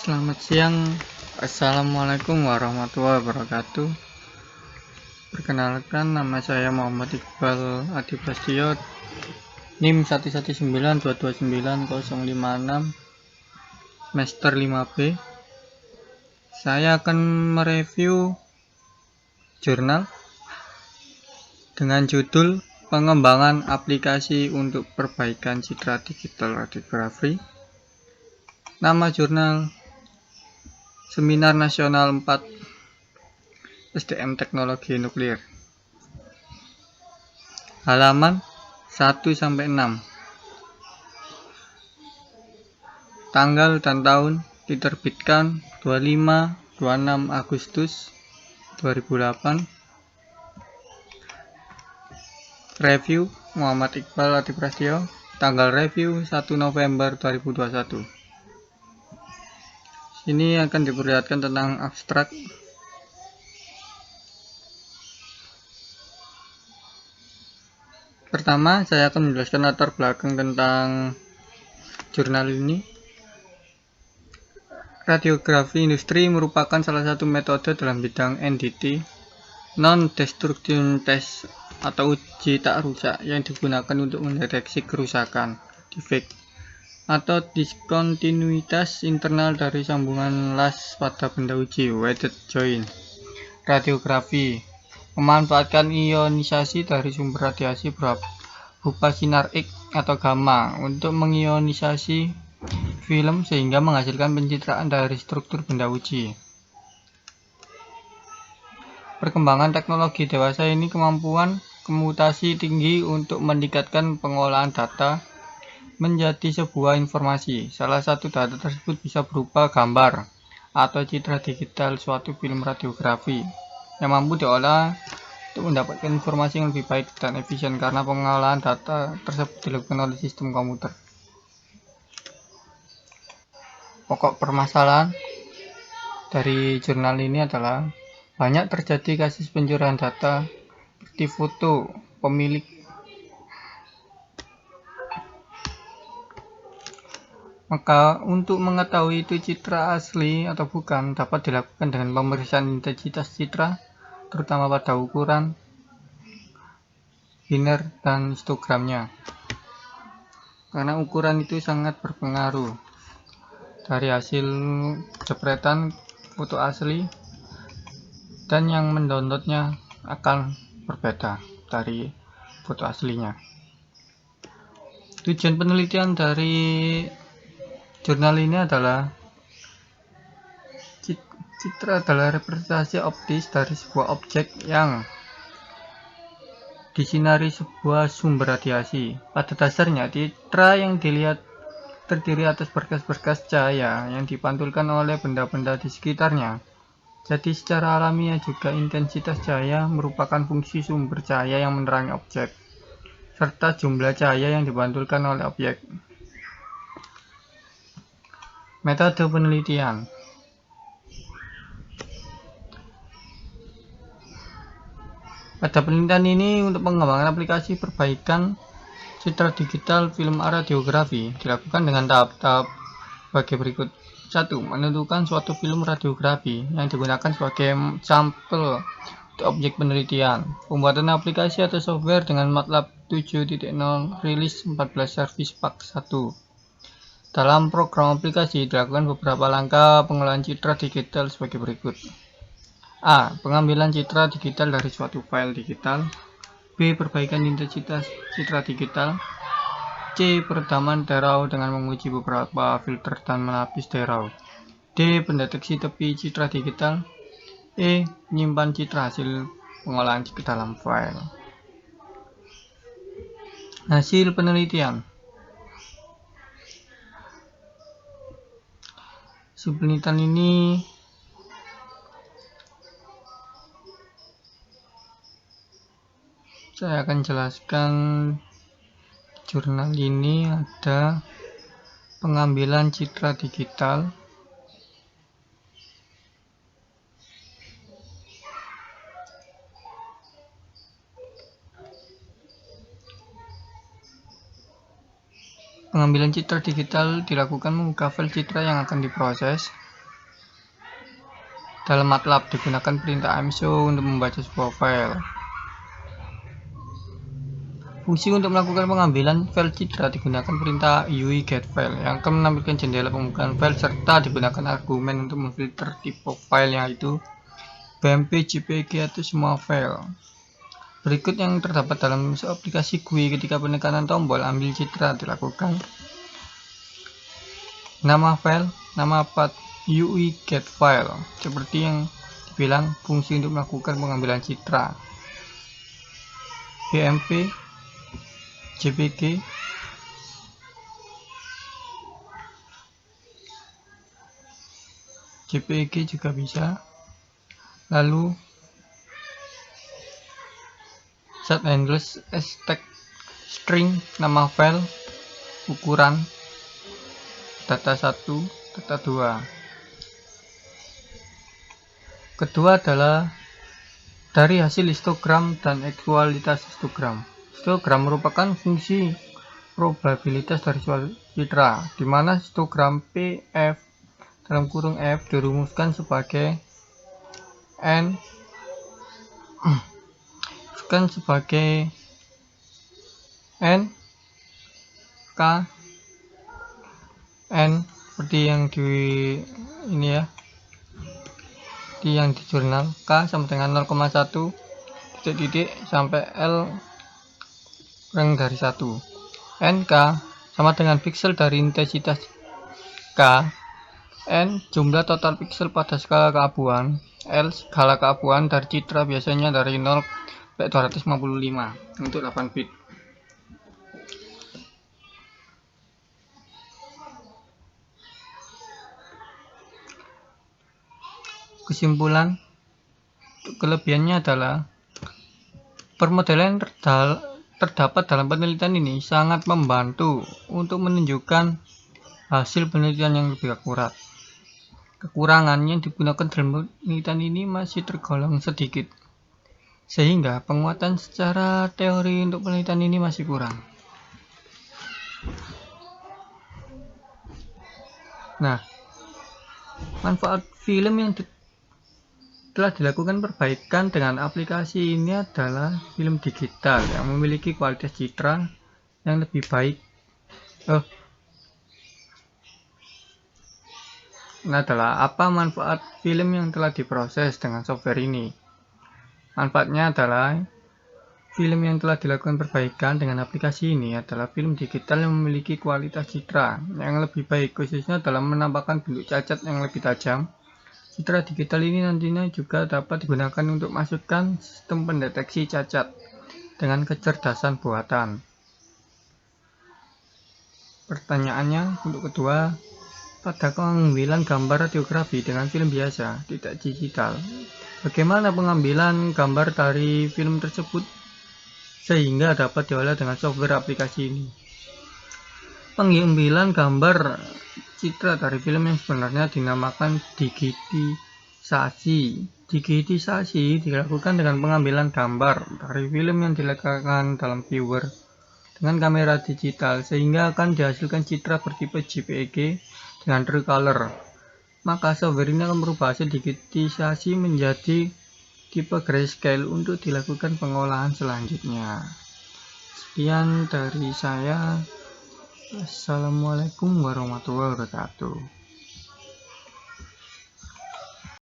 Selamat siang. Assalamualaikum warahmatullahi wabarakatuh. Perkenalkan, nama saya Muhammad Iqbal Adi Prasetyo, NIM 119229056, semester 5B. Saya akan mereview jurnal dengan judul Pengembangan Aplikasi untuk Perbaikan Citra Digital Radiografi. Nama jurnal Seminar Nasional 4 SDM Teknologi Nuklir. Halaman 1-6. Tanggal dan tahun diterbitkan 25-26 Agustus 2008. Review Muhammad Iqbal Adi Prasetyo. Tanggal review 1 November 2021. Ini akan diperlihatkan tentang abstrak. Pertama, saya akan menjelaskan latar belakang tentang jurnal ini. Radiografi industri merupakan salah satu metode dalam bidang NDT, Non-Destruction Test, atau uji tak rusak, yang digunakan untuk mendeteksi kerusakan, defect, atau diskontinuitas internal dari sambungan las pada benda uji, weighted joint. Radiografi memanfaatkan ionisasi dari sumber radiasi berupa sinar X atau gamma untuk mengionisasi film sehingga menghasilkan pencitraan dari struktur benda uji. Perkembangan teknologi dewasa ini kemampuan komutasi tinggi untuk meningkatkan pengolahan data menjadi sebuah informasi. Salah satu data tersebut bisa berupa gambar atau citra digital suatu film radiografi yang mampu diolah untuk mendapatkan informasi yang lebih baik dan efisien karena pengolahan data tersebut dilakukan oleh sistem komputer. Pokok permasalahan dari jurnal ini adalah banyak terjadi kasus pencurian data seperti foto pemilik. Maka untuk mengetahui itu citra asli atau bukan dapat dilakukan dengan pemeriksaan intensitas citra, terutama pada ukuran linear dan histogramnya. Karena ukuran itu sangat berpengaruh dari hasil jepretan foto asli, dan yang mendownloadnya akan berbeda dari foto aslinya. Tujuan penelitian dari jurnal ini adalah citra adalah representasi optis dari sebuah objek yang disinari sebuah sumber radiasi. Pada dasarnya, citra yang dilihat terdiri atas berkas-berkas cahaya yang dipantulkan oleh benda-benda di sekitarnya. Jadi secara alamiah juga intensitas cahaya merupakan fungsi sumber cahaya yang menerangi objek, serta jumlah cahaya yang dipantulkan oleh objek. Metode penelitian. Pada penelitian ini untuk pengembangan aplikasi perbaikan citra digital film radiografi dilakukan dengan tahap-tahap sebagai berikut. 1. Menentukan suatu film radiografi yang digunakan sebagai sampel untuk objek penelitian. Pembuatan aplikasi atau software dengan MATLAB 7.0 Release 14 Service Pack 1. Dalam program aplikasi dilakukan beberapa langkah pengolahan citra digital sebagai berikut. A. Pengambilan citra digital dari suatu file digital. B. Perbaikan intensitas citra digital. C. Peredaman derau dengan menguji beberapa filter dan melapis derau. D. Pendeteksi tepi citra digital. E. Menyimpan citra hasil pengolahan ke dalam file. Hasil penelitian. Penelitian ini saya akan jelaskan. Jurnal ini ada pengambilan citra digital, pengambilan citra digital dilakukan membuka file citra yang akan diproses. Dalam MATLAB digunakan perintah mshow untuk membaca sebuah file. Fungsi untuk melakukan pengambilan file citra digunakan perintah UI getFile yang akan menampilkan jendela pembukaan file serta digunakan argumen untuk memfilter tipe file yaitu BMP, JPG atau semua file. Berikut yang terdapat dalam aplikasi GUI ketika penekanan tombol ambil citra dilakukan. Nama file, nama path UI getFile seperti yang dibilang fungsi untuk melakukan pengambilan citra. BMP, JPG, JPG juga bisa. Lalu set handles as text string, nama file, ukuran, data 1, data 2. Kedua adalah dari hasil histogram dan ekualitas histogram. Histogram merupakan fungsi probabilitas dari suatu citra, di mana histogram PF dalam kurung F dirumuskan sebagai N K N seperti yang di ini ya, di yang di jurnal. K sama dengan 0,1 titik sampai L kurang dari 1. NK sama dengan piksel dari intensitas K. N jumlah total piksel pada skala keabuan. L skala keabuan dari citra biasanya dari 0 sampai 255 untuk 8 bit. Kesimpulan, kelebihannya adalah permodelan terdapat dalam penelitian ini sangat membantu untuk menunjukkan hasil penelitian yang lebih akurat. Kekurangannya digunakan dalam penelitian ini masih tergolong sedikit, sehingga penguatan secara teori untuk penelitian ini masih kurang. Nah, manfaat film yang telah dilakukan perbaikan dengan aplikasi ini adalah film digital yang memiliki kualitas citra yang lebih baik. Ini adalah apa manfaat film yang telah diproses dengan software ini? Manfaatnya adalah film yang telah dilakukan perbaikan dengan aplikasi ini adalah film digital yang memiliki kualitas citra yang lebih baik, khususnya dalam menampakkan bentuk cacat yang lebih tajam. Citra digital ini nantinya juga dapat digunakan untuk masukkan sistem pendeteksi cacat dengan kecerdasan buatan. Pertanyaannya untuk kedua, pada pengambilan gambar radiografi dengan film biasa, tidak digital, bagaimana pengambilan gambar dari film tersebut sehingga dapat diolah dengan software aplikasi ini? Pengambilan gambar citra dari film yang sebenarnya dinamakan digitisasi. Digitisasi dilakukan dengan pengambilan gambar dari film yang diletakkan dalam viewer dengan kamera digital sehingga akan dihasilkan citra bertipe JPG dengan true color. Maka software ini akan merubah hasil digitisasi menjadi tipe grayscale untuk dilakukan pengolahan selanjutnya. Sekian dari saya. Assalamualaikum warahmatullahi wabarakatuh.